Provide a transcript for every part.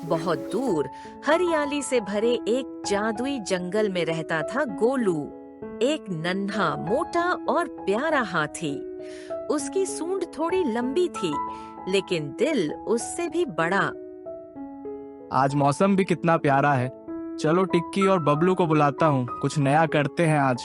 बहुत दूर हरियाली से भरे एक जादुई जंगल में रहता था गोलू, एक नन्हा मोटा और प्यारा हाथी। उसकी सूंड थोड़ी लंबी थी, लेकिन दिल उससे भी बड़ा। आज मौसम भी कितना प्यारा है। चलो टिक्की और बबलू को बुलाता हूँ, कुछ नया करते हैं आज।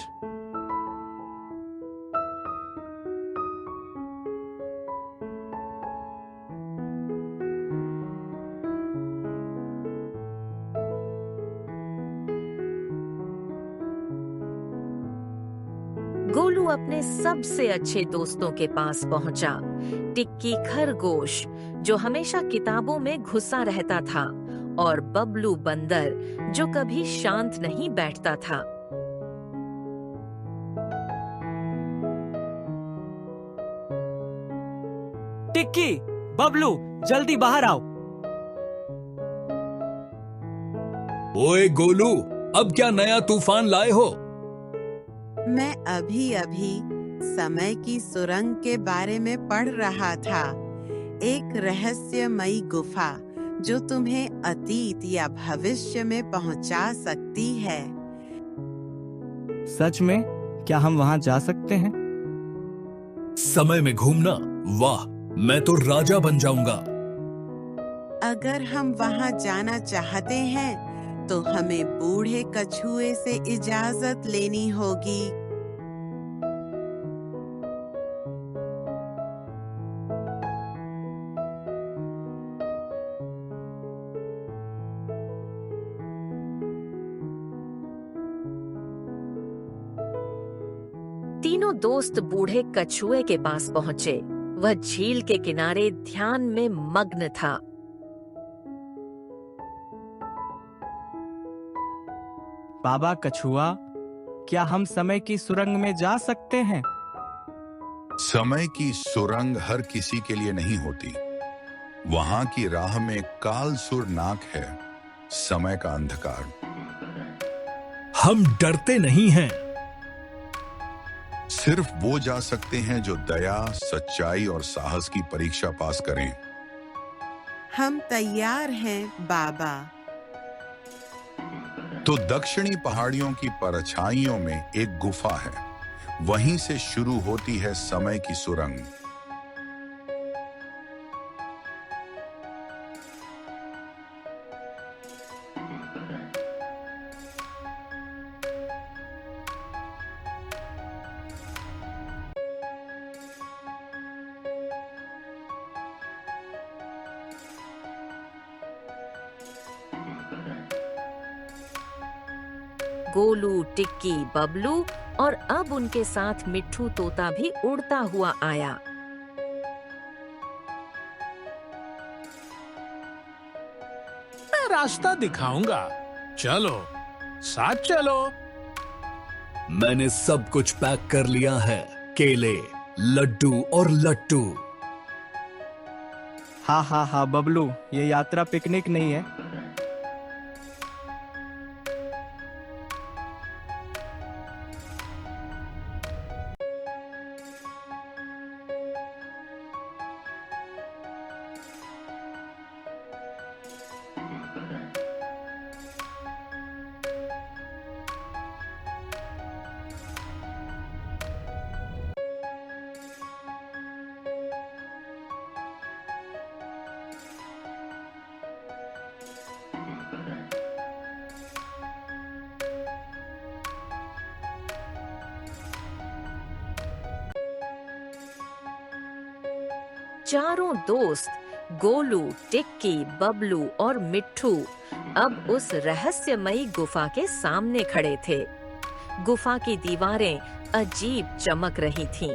गोलू अपने सबसे अच्छे दोस्तों के पास पहुंचा। टिक्की खरगोश, जो हमेशा किताबों में घुसा रहता था, और बबलू बंदर, जो कभी शांत नहीं बैठता था। टिक्की, बबलू, जल्दी बाहर आओ। ओए गोलू, अब क्या नया तूफान लाए हो? मैं अभी अभी समय की सुरंग के बारे में पढ़ रहा था। एक रहस्यमयी गुफा जो तुम्हें अतीत या भविष्य में पहुंचा सकती है। सच में? क्या हम वहां जा सकते हैं? समय में घूमना, वाह, मैं तो राजा बन जाऊंगा। अगर हम वहां जाना चाहते हैं तो हमें बूढ़े कछुए से इजाजत लेनी होगी। तीनों दोस्त बूढ़े कछुए के पास पहुंचे। वह झील के किनारे ध्यान में मग्न था। बाबा कछुआ, क्या हम समय की सुरंग में जा सकते हैं? समय की सुरंग हर किसी के लिए नहीं होती। वहां की राह में कालसुर नाक है, समय का अंधकार। हम डरते नहीं हैं। सिर्फ वो जा सकते हैं जो दया, सच्चाई और साहस की परीक्षा पास करें। हम तैयार हैं बाबा। तो दक्षिणी पहाड़ियों की परछाइयों में एक गुफा है। वहीं से शुरू होती है समय की सुरंग। गोलू, टिक्की, बबलू और अब उनके साथ मिट्ठू तोता भी उड़ता हुआ आया। मैं रास्ता दिखाऊंगा, चलो साथ चलो। मैंने सब कुछ पैक कर लिया है, केले, लड्डू और लट्टू। हाँ हाँ हाँ बबलू, ये यात्रा पिकनिक नहीं है। चारों दोस्त गोलू, टिक्की, बबलू और मिट्ठू अब उस रहस्यमयी गुफा के सामने खड़े थे। गुफा की दीवारें अजीब चमक रही थीं।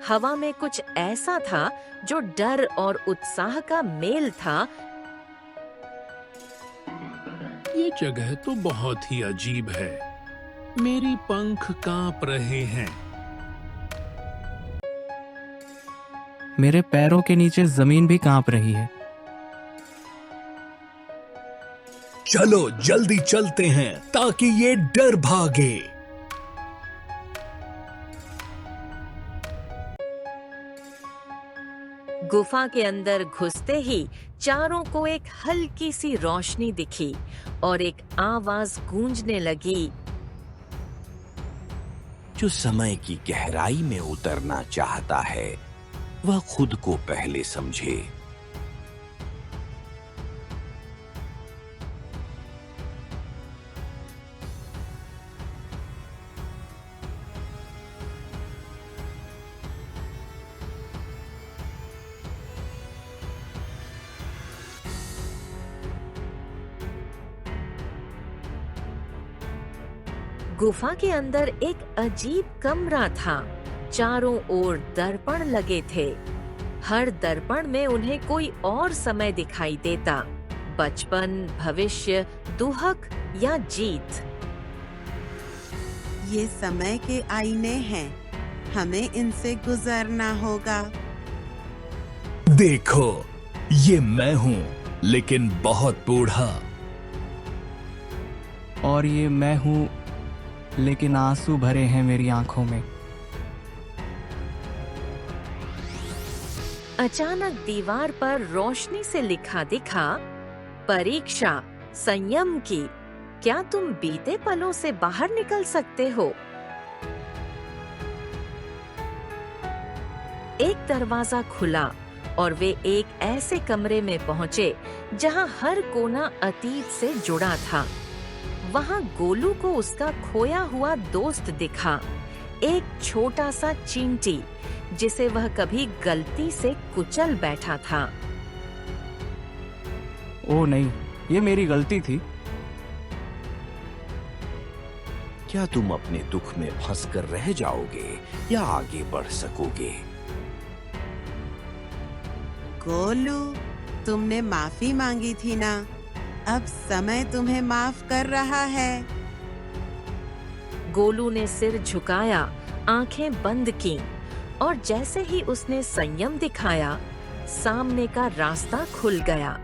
हवा में कुछ ऐसा था जो डर और उत्साह का मेल था। ये जगह तो बहुत ही अजीब है। मेरी पंख कांप रहे हैं। मेरे पैरों के नीचे जमीन भी कांप रही है। चलो जल्दी चलते हैं ताकि ये डर भागे। गुफा के अंदर घुसते ही चारों को एक हल्की सी रोशनी दिखी और एक आवाज गूंजने लगी। जो समय की गहराई में उतरना चाहता है वह खुद को पहले समझे। गुफा के अंदर एक अजीब कमरा था। चारों ओर दर्पण लगे थे। हर दर्पण में उन्हें कोई और समय दिखाई देता, बचपन, भविष्य, दुहक या जीत। ये समय के आईने हैं, हमें इनसे गुजरना होगा। देखो, ये मैं हूं, लेकिन बहुत बूढ़ा। और ये मैं हूँ, लेकिन आंसू भरे हैं मेरी आंखों में। अचानक दीवार पर रोशनी से लिखा दिखा, परीक्षा संयम की। क्या तुम बीते पलों से बाहर निकल सकते हो? एक दरवाजा खुला और वे एक ऐसे कमरे में पहुंचे जहां हर कोना अतीत से जुड़ा था। वहां गोलू को उसका खोया हुआ दोस्त दिखा, एक छोटा सा चींटी जिसे वह कभी गलती से कुचल बैठा था। ओ नहीं, ये मेरी गलती थी। क्या तुम अपने दुख में फंसकर रह जाओगे या आगे बढ़ सकोगे? गोलू, तुमने माफी मांगी थी ना, अब समय तुम्हें माफ कर रहा है। गोलू ने सिर झुकाया, आंखें बंद की और जैसे ही उसने संयम दिखाया, सामने का रास्ता खुल गया।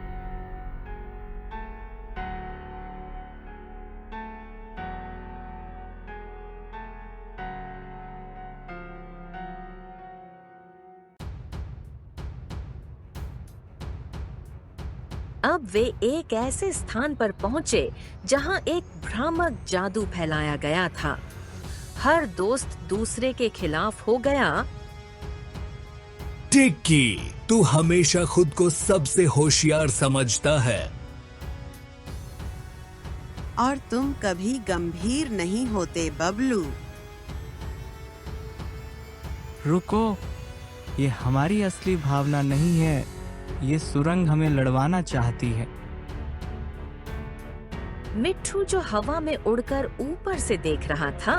अब वे एक ऐसे स्थान पर पहुंचे जहां एक भ्रामक जादू फैलाया गया था। हर दोस्त दूसरे के खिलाफ हो गया। टिक्की, तू हमेशा खुद को सबसे होशियार समझता है। और तुम कभी गंभीर नहीं होते बबलू। रुको, ये हमारी असली भावना नहीं है। ये सुरंग हमें लड़वाना चाहती है। मिट्ठू जो हवा में उड़कर ऊपर से देख रहा था,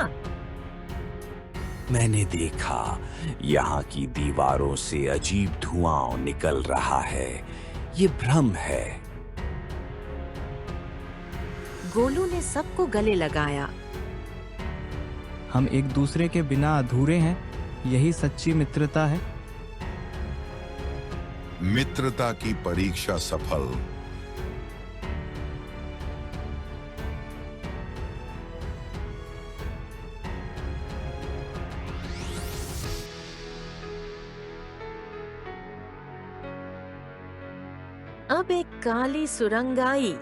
मैंने देखा, यहाँ की दीवारों से अजीब धुआं निकल रहा है। ये भ्रम है। गोलू ने सबको गले लगाया। हम एक दूसरे के बिना अधूरे हैं, यही सच्ची मित्रता है। मित्रता की परीक्षा सफल। अब एक काली सुरंग आई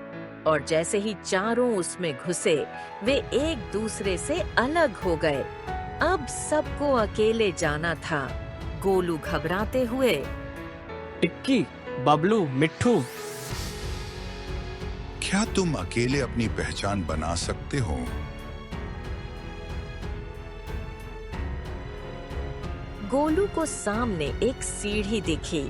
और जैसे ही चारों उसमें घुसे, वे एक दूसरे से अलग हो गए। अब सबको अकेले जाना था। गोलू घबराते हुए, टिक्की, बबलू, मिट्ठू, क्या तुम अकेले अपनी पहचान बना सकते हो? गोलू को सामने एक सीढ़ी दिखी।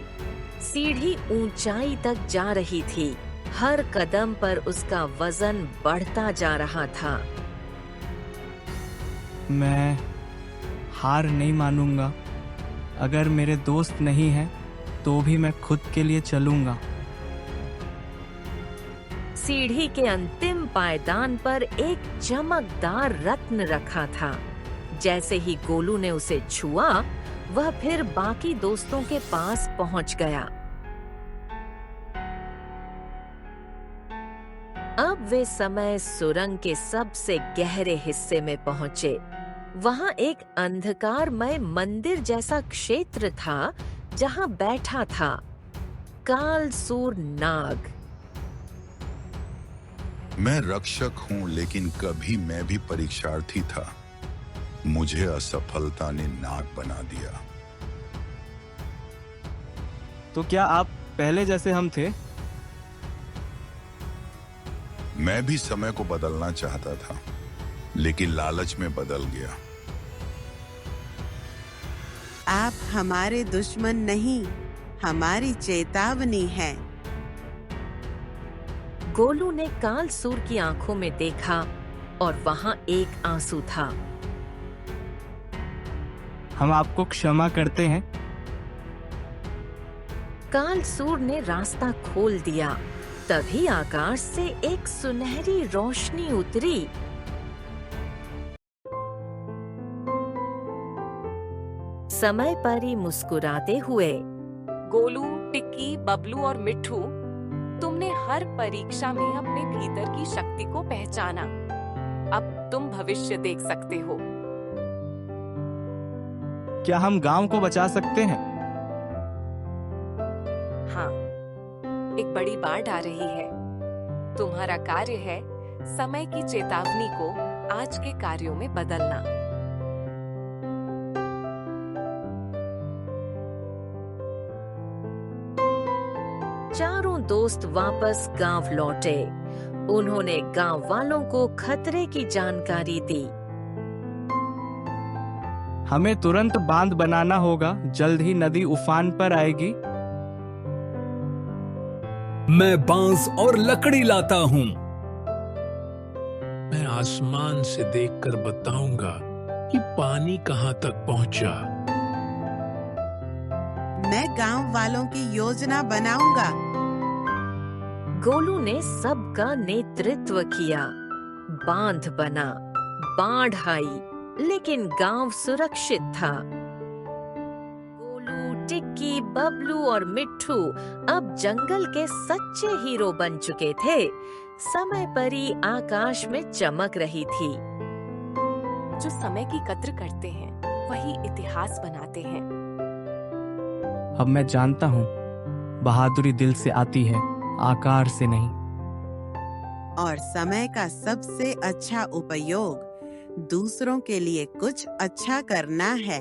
सीढ़ी ऊंचाई तक जा रही थी। हर कदम पर उसका वजन बढ़ता जा रहा था। मैं हार नहीं मानूंगा। अगर मेरे दोस्त नहीं हैं, तो भी मैं खुद के लिए चलूंगा। सीढ़ी के अंतिम पायदान पर एक चमकदार रत्न रखा था। जैसे ही गोलू ने उसे छुआ, वह फिर बाकी दोस्तों के पास पहुंच गया। अब वे समय सुरंग के सबसे गहरे हिस्से में पहुंचे। वहां एक अंधकारमय मंदिर जैसा क्षेत्र था जहां बैठा था कालसूर नाग। मैं रक्षक हूं, लेकिन कभी मैं भी परीक्षार्थी था। मुझे असफलता ने नाग बना दिया। तो क्या आप पहले जैसे हम थे? मैं भी समय को बदलना चाहता था, लेकिन लालच में बदल गया। आप हमारे दुश्मन नहीं, हमारी चेतावनी है। गोलू ने कालसूर की आंखों में देखा और वहां एक आंसू था। हम आपको क्षमा करते हैं। कालसूर ने रास्ता खोल दिया। तभी आकाश से एक सुनहरी रोशनी उतरी। समय पर ही मुस्कुराते हुए, गोलू, टिक्की, बबलू और मिट्ठू, तुमने हर परीक्षा में अपने भीतर की शक्ति को पहचाना। अब तुम भविष्य देख सकते हो। क्या हम गांव को बचा सकते हैं? हाँ, एक बड़ी बाढ़ आ रही है। तुम्हारा कार्य है समय की चेतावनी को आज के कार्यों में बदलना। चारों दोस्त वापस गांव लौटे। उन्होंने गांव वालों को खतरे की जानकारी दी। हमें तुरंत बांध बनाना होगा, जल्द ही नदी उफान पर आएगी। मैं बांस और लकड़ी लाता हूँ। मैं आसमान से देखकर बताऊंगा कि पानी कहां तक पहुंचा। मैं गांव वालों की योजना बनाऊंगा। गोलू ने सबका नेतृत्व किया। बांध बना, बाढ़ आई, लेकिन गांव सुरक्षित था। गोलू, टिक्की, बबलू और मिट्ठू अब जंगल के सच्चे हीरो बन चुके थे। समय पर ही आकाश में चमक रही थी। जो समय की कद्र करते हैं, वही इतिहास बनाते हैं। अब मैं जानता हूँ, बहादुरी दिल से आती है, आकार से नहीं। और समय का सबसे अच्छा उपयोग दूसरों के लिए कुछ अच्छा करना है।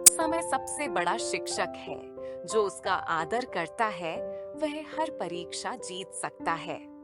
समय सबसे बड़ा शिक्षक है। जो उसका आदर करता है, वह हर परीक्षा जीत सकता है।